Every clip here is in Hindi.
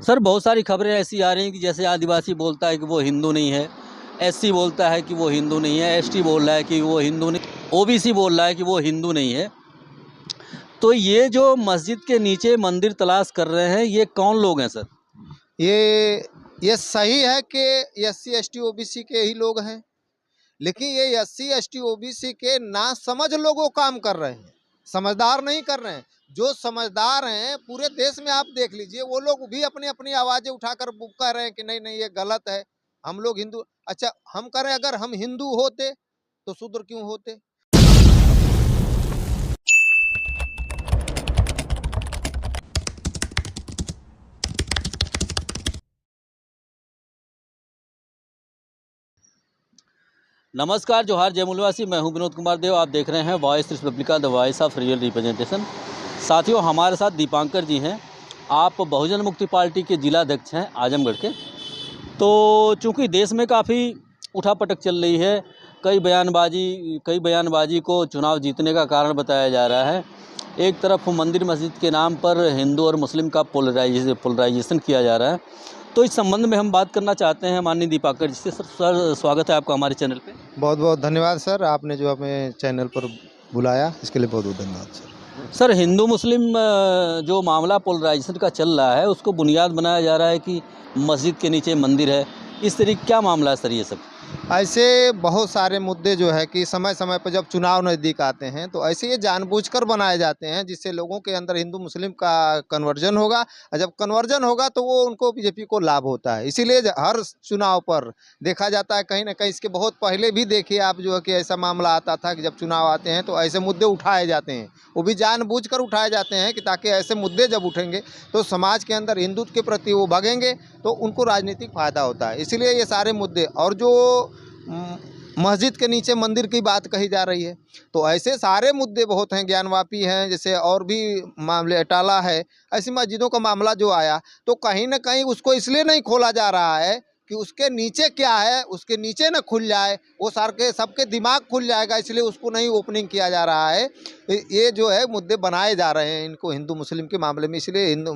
सर बहुत सारी खबरें ऐसी आ रही हैं कि जैसे आदिवासी बोलता है कि वो हिंदू नहीं है, एससी बोलता है कि वो हिंदू नहीं है, एसटी बोल रहा है कि वो हिंदू नहीं, ओबीसी बोल रहा है कि वो हिंदू नहीं है। तो ये जो मस्जिद के नीचे मंदिर तलाश कर रहे हैं, ये कौन लोग हैं सर? ये सही है कि एससी एसटी ओबीसी के ही लोग हैं, लेकिन ये एससी एसटी ओबीसी के ना समझ लोगों काम कर रहे हैं, समझदार नहीं कर रहे हैं। जो समझदार हैं पूरे देश में आप देख लीजिए, वो लोग भी अपनी अपनी आवाज़ें उठाकर कह रहे हैं कि नहीं नहीं ये गलत है, हम लोग हिंदू। अच्छा, हम कह रहे हैं अगर हम हिंदू होते तो शूद्र क्यों होते? नमस्कार, जोहार, जय मूलवासी। मैं हूं विनोद कुमार देव। आप देख रहे हैं voice Republica, the voice of real representation. साथियों, हमारे साथ दीपांकर जी हैं। आप बहुजन मुक्ति पार्टी के जिला अध्यक्ष हैं आजमगढ़ के। तो चूंकि देश में काफ़ी उठापटक चल रही है, कई बयानबाजी को चुनाव जीतने का कारण बताया जा रहा है। एक तरफ मंदिर मस्जिद के नाम पर हिंदू और मुस्लिम का पोलराइजेशन किया जा रहा है। तो इस संबंध में हम बात करना चाहते हैं माननीय दीपांकर जी से। सर स्वागत है आपका हमारे चैनल पे। बहुत बहुत धन्यवाद सर, आपने जो हमें चैनल पर बुलाया इसके लिए बहुत बहुत धन्यवाद सर। सर हिंदू मुस्लिम जो मामला पोलराइजेशन का चल रहा है, उसको बुनियाद बनाया जा रहा है कि मस्जिद के नीचे मंदिर है। इस तरीके क्या मामला है सर ये सब? ऐसे बहुत सारे मुद्दे जो है कि समय समय पर जब चुनाव नज़दीक आते हैं तो ऐसे ये जानबूझकर बनाए जाते हैं जिससे लोगों के अंदर हिंदू मुस्लिम का कन्वर्जन होगा, और जब कन्वर्जन होगा तो वो उनको बीजेपी को लाभ होता है। इसीलिए हर चुनाव पर देखा जाता है, कहीं ना कहीं इसके बहुत पहले भी देखिए आप जो है कि ऐसा मामला आता था कि जब चुनाव आते हैं तो ऐसे मुद्दे उठाए जाते हैं, वो भी जानबूझकर उठाए जाते हैं कि ताकि ऐसे मुद्दे जब उठेंगे तो समाज के अंदर हिंदुत्व के प्रति वो भागेंगे तो उनको राजनीतिक फ़ायदा होता है। इसीलिए ये सारे मुद्दे, और जो मस्जिद के नीचे मंदिर की बात कही जा रही है, तो ऐसे सारे मुद्दे बहुत हैं, ज्ञानवापी हैं, जैसे और भी मामले अटाला है। ऐसी मस्जिदों का मामला जो आया तो कहीं ना कहीं उसको इसलिए नहीं खोला जा रहा है कि उसके नीचे क्या है, उसके नीचे ना खुल जाए, वो सार के सबके दिमाग खुल जाएगा, इसलिए उसको नहीं ओपनिंग किया जा रहा है। ये जो है मुद्दे बनाए जा रहे हैं इनको हिंदू मुस्लिम के मामले में, इसलिए हिंदू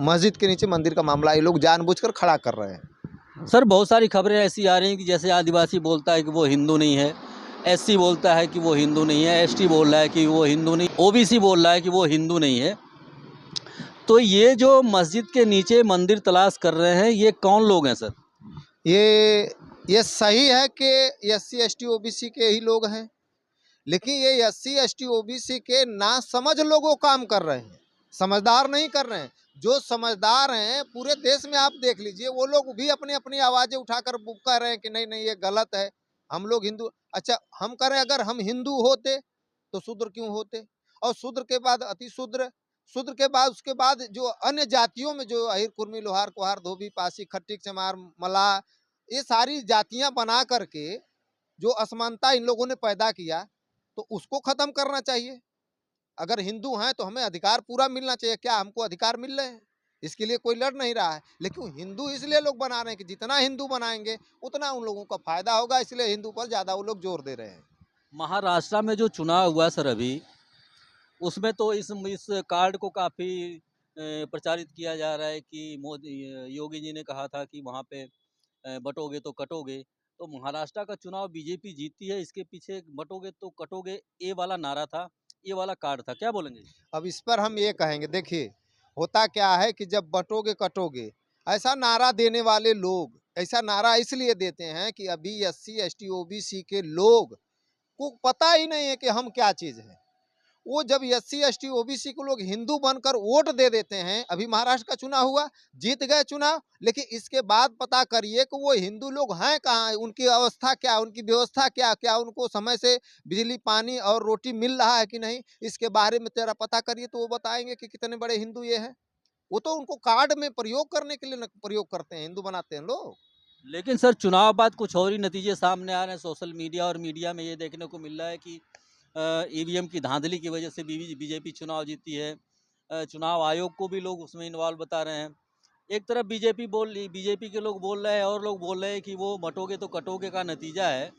मस्जिद के नीचे मंदिर का मामला ये लोग जानबूझकर खड़ा कर रहे हैं। सर बहुत सारी खबरें ऐसी आ रही हैं कि जैसे आदिवासी बोलता है कि वो हिंदू नहीं है, एससी बोलता है कि वो हिंदू नहीं है, एसटी बोल रहा है कि वो हिंदू नहीं, ओबीसी बोल रहा है कि वो हिंदू नहीं है। तो ये जो मस्जिद के नीचे मंदिर तलाश कर रहे हैं, ये कौन लोग हैं सर? ये सही है कि एससी एसटी ओबीसी के ही लोग हैं, लेकिन ये एससी एसटी ओबीसी के ना समझ लोगों काम कर रहे हैं, समझदार नहीं कर रहे हैं। जो समझदार हैं पूरे देश में आप देख लीजिए, वो लोग भी अपनी अपनी आवाज़ें उठाकर कह रहे हैं कि नहीं नहीं ये गलत है, हम लोग हिंदू। अच्छा, हम कह रहे हैं अगर हम हिंदू होते तो शूद्र क्यों होते? और शूद्र के बाद अति शूद्र, शूद्र के बाद उसके बाद जो अन्य जातियों में जो अहिर कुर्मी लोहार कुहार धोबी पासी खट्टिक चमार मल्लाह, ये सारी जातियां बना करके जो असमानता इन लोगों ने पैदा किया, तो उसको खत्म करना चाहिए। अगर हिंदू हैं तो हमें अधिकार पूरा मिलना चाहिए। क्या हमको अधिकार मिल रहे हैं? इसके लिए कोई लड़ नहीं रहा है, लेकिन हिंदू इसलिए लोग बना रहे हैं कि जितना हिंदू बनाएंगे उतना उन लोगं का फायदा होगा, इसलिए हिंदू पर ज़्यादा वो लोग जोर दे रहे हैं। महाराष्ट्र में जो चुनाव हुआ सर अभी, उसमें तो इस कार्ड को काफ़ी प्रचारित किया जा रहा है कि मोदी योगी जी ने कहा था कि वहाँ पे बटोगे तो कटोगे। तो महाराष्ट्र का चुनाव बीजेपी जीतती है, इसके पीछे बटोगे तो कटोगे ये वाला नारा था, ये वाला कार्ड था। क्या बोलेंगे? अब इस पर हम ये कहेंगे, देखिए होता क्या है कि जब बटोगे कटोगे ऐसा नारा देने वाले लोग ऐसा नारा इसलिए देते हैं कि अभी एससी एसटी ओबीसी के लोग को पता ही नहीं है कि हम क्या चीज़ है। वो जब एससी एसटी ओबीसी को लोग हिंदू बनकर वोट दे देते हैं, अभी महाराष्ट्र का चुनाव हुआ, जीत गए चुनाव, लेकिन इसके बाद पता करिए कि वो हिंदू लोग हैं कहाँ, उनकी अवस्था क्या, उनकी व्यवस्था क्या, क्या उनको समय से बिजली पानी और रोटी मिल रहा है कि नहीं, इसके बारे में तेरा पता करिए तो वो बताएंगे कि कितने बड़े हिंदू ये है। वो तो उनको कार्ड में प्रयोग करने के लिए प्रयोग करते हैं, हिंदू बनाते हैं लोग। लेकिन सर चुनाव बाद कुछ और ही नतीजे सामने आ रहे हैं। सोशल मीडिया और मीडिया में ये देखने को मिल रहा है कि ईवीएम की धांधली की वजह से बीजेपी चुनाव जीती है। चुनाव आयोग को भी लोग उसमें इन्वॉल्व बता रहे हैं। एक तरफ बीजेपी के लोग बोल रहे हैं और लोग बोल रहे हैं कि वो बटोगे तो कटोगे का नतीजा है,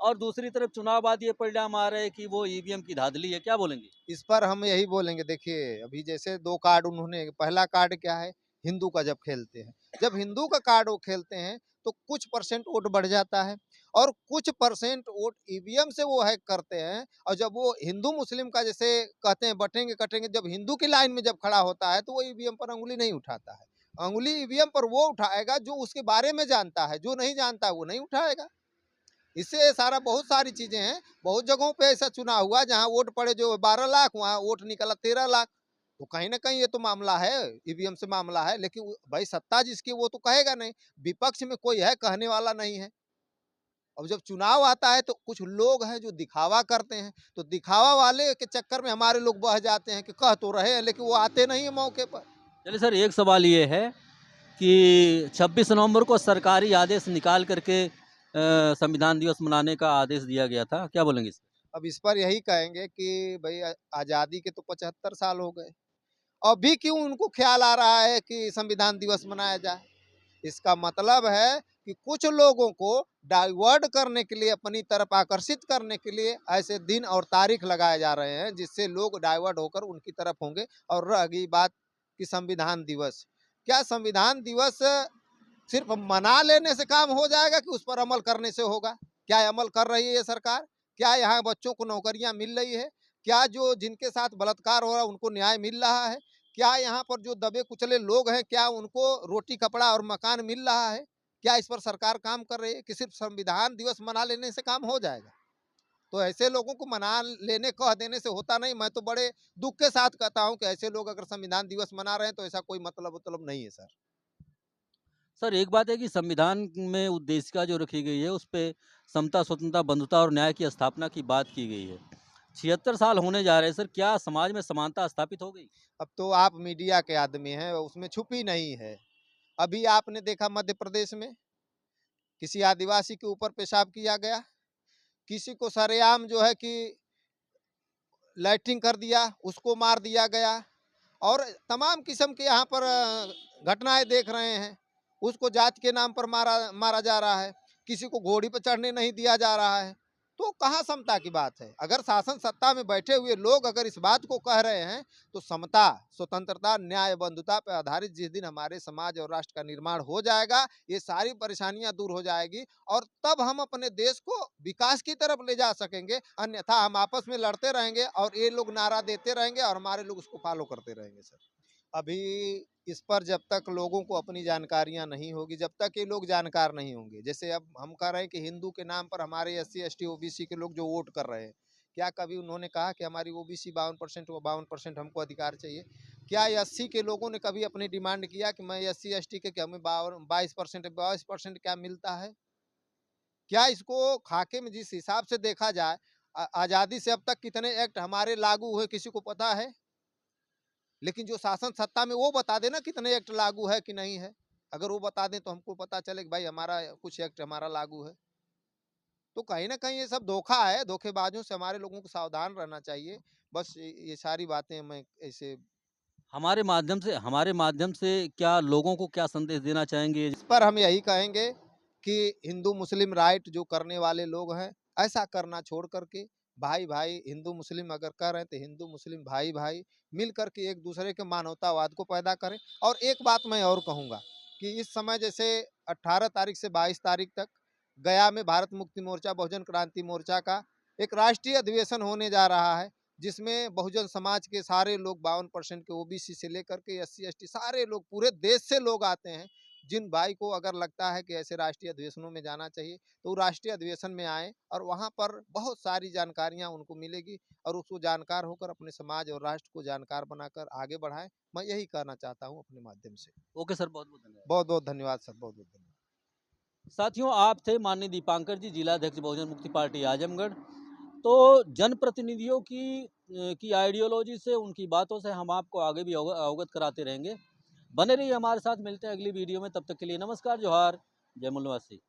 और दूसरी तरफ चुनाव बाद ये परिणाम आ रहे हैं कि वो ईवीएम की धांधली है। क्या बोलेंगे? इस पर हम यही बोलेंगे, देखिए अभी जैसे दो कार्ड उन्होंने, पहला कार्ड क्या है, हिंदू का जब खेलते हैं। जब हिंदू का कार्ड वो खेलते हैं तो कुछ परसेंट वोट बढ़ जाता है और कुछ परसेंट वोट ईवीएम से वो हैक करते हैं। और जब वो हिंदू मुस्लिम का जैसे कहते हैं बटेंगे कटेंगे, जब हिंदू की लाइन में जब खड़ा होता है तो वो ईवीएम पर अंगुली नहीं उठाता है। अंगुली ईवीएम पर वो उठाएगा जो उसके बारे में जानता है, जो नहीं जानता वो नहीं उठाएगा। इससे सारा बहुत सारी चीजें हैं। बहुत जगहों पे ऐसा चुनाव हुआ जहां वोट पड़े जो 12 लाख, वहां वोट निकला 13 लाख। तो कहीं ना कहीं ये तो मामला है, ईवीएम से मामला है। लेकिन भाई सत्ता जिसकी वो तो कहेगा नहीं, विपक्ष में कोई है कहने वाला नहीं है। अब जब चुनाव आता है तो कुछ लोग हैं जो दिखावा करते हैं, तो दिखावा वाले के चक्कर में हमारे लोग बह जाते हैं कि कह तो रहे हैं लेकिन वो आते नहीं है मौके पर। चलिए सर, एक सवाल ये है कि 26 नवंबर को सरकारी आदेश निकाल करके संविधान दिवस मनाने का आदेश दिया गया था, क्या बोलेंगे इस पे? अब इस पर यही कहेंगे कि भाई आजादी के तो 75 साल हो गए, अभी क्यों उनको ख्याल आ रहा है कि संविधान दिवस मनाया जाए। इसका मतलब है कि कुछ लोगों को डाइवर्ट करने के लिए, अपनी तरफ आकर्षित करने के लिए ऐसे दिन और तारीख लगाए जा रहे हैं जिससे लोग डाइवर्ट होकर उनकी तरफ होंगे। और रह गई बात कि संविधान दिवस, क्या संविधान दिवस सिर्फ मना लेने से काम हो जाएगा कि उस पर अमल करने से होगा? क्या अमल कर रही है ये सरकार? क्या यहाँ बच्चों को नौकरियां मिल रही है? क्या जो जिनके साथ बलात्कार हो रहा है उनको न्याय मिल रहा है? क्या यहाँ पर जो दबे कुचले लोग हैं क्या उनको रोटी कपड़ा और मकान मिल रहा है? क्या इस पर सरकार काम कर रही है कि सिर्फ संविधान दिवस मना लेने से काम हो जाएगा? तो ऐसे लोगों को मना लेने कह देने से होता नहीं। मैं तो बड़े दुख के साथ कहता हूँ कि ऐसे लोग अगर संविधान दिवस मना रहे हैं तो ऐसा कोई मतलब नहीं है सर। सर, एक बात है कि संविधान में उद्देशिका जो रखी गई है उस पे समता, स्वतंत्रता, बंधुता और न्याय की स्थापना की बात की गई है। 76 साल होने जा रहे हैं सर, क्या समाज में समानता स्थापित हो गई? अब तो आप मीडिया के आदमी हैं, उसमें छुपी नहीं है। अभी आपने देखा मध्य प्रदेश में किसी आदिवासी के ऊपर पेशाब किया गया, किसी को सरेआम जो है कि लैट्रिन कर दिया, उसको मार दिया गया। और तमाम किस्म के यहाँ पर घटनाएं देख रहे हैं। उसको जात के नाम पर मारा मारा जा रहा है, किसी को घोड़ी पर चढ़ने नहीं दिया जा रहा है। तो कहाँ समता की बात है? अगर शासन सत्ता में बैठे हुए लोग अगर इस बात को कह रहे हैं तो समता, स्वतंत्रता, न्याय, बंधुता पर आधारित जिस दिन हमारे समाज और राष्ट्र का निर्माण हो जाएगा, ये सारी परेशानियां दूर हो जाएगी और तब हम अपने देश को विकास की तरफ ले जा सकेंगे। अन्यथा हम आपस में लड़ते रहेंगे और ये लोग नारा देते रहेंगे और हमारे लोग उसको फॉलो करते रहेंगे सर। अभी इस पर जब तक लोगों को अपनी जानकारियां नहीं होगी, जब तक ये लोग जानकार नहीं होंगे, जैसे अब हम कह रहे हैं कि हिंदू के नाम पर हमारे SC ST OBC के लोग जो वोट कर रहे हैं, क्या कभी उन्होंने कहा कि हमारी OBC 52% वो 52% हमको अधिकार चाहिए? क्या SC के लोगों ने कभी अपनी डिमांड किया कि मैं SC ST के कि हमें 22%, 22% क्या मिलता है? क्या इसको खाके में जिस हिसाब से देखा जाए, आज़ादी से अब तक कितने एक्ट हमारे लागू हुए किसी को पता है? लेकिन जो शासन सत्ता में वो बता देना कितने एक्ट लागू है कि नहीं है। अगर वो बता दें तो हमको पता चले कि भाई हमारा कुछ एक्ट हमारा लागू है। तो कहीं ना कहीं ये सब धोखा है, धोखेबाजों से हमारे लोगों को सावधान रहना चाहिए। बस ये सारी बातें मैं ऐसे हमारे माध्यम से क्या लोगों को क्या संदेश देना चाहेंगे? इस पर हम यही कहेंगे कि हिंदू मुस्लिम राइट जो करने वाले लोग हैं, ऐसा करना छोड़ करके भाई भाई, हिंदू मुस्लिम अगर कर रहे हैं तो हिंदू मुस्लिम भाई भाई मिल करके एक दूसरे के मानवतावाद को पैदा करें। और एक बात मैं और कहूँगा कि इस समय जैसे 18 तारीख से 22 तारीख तक गया में भारत मुक्ति मोर्चा, बहुजन क्रांति मोर्चा का एक राष्ट्रीय अधिवेशन होने जा रहा है, जिसमें बहुजन समाज के सारे लोग 52% के OBC से लेकर के SC ST सारे लोग पूरे देश से लोग आते हैं। जिन भाई को अगर लगता है कि ऐसे राष्ट्रीय अधिवेशनों में जाना चाहिए तो वो राष्ट्रीय अधिवेशन में आए और वहाँ पर बहुत सारी जानकारियाँ उनको मिलेगी और उसको जानकार होकर अपने समाज और राष्ट्र को जानकार बनाकर आगे बढ़ाएं। मैं यही कहना चाहता हूँ अपने माध्यम से। ओके सर, बहुत बहुत धन्यवाद। बहुत बहुत धन्यवाद सर, बहुत बहुत धन्यवाद। साथियों, आप थे माननीय दीपांकर जी, जिला अध्यक्ष बहुजन मुक्ति पार्टी आजमगढ़। तो जनप्रतिनिधियों की आइडियोलॉजी से, उनकी बातों से हम आपको आगे भी अवगत कराते रहेंगे। बने रहिए हमारे साथ, मिलते हैं अगली वीडियो में। तब तक के लिए नमस्कार, जोहार, जय मूलवासी।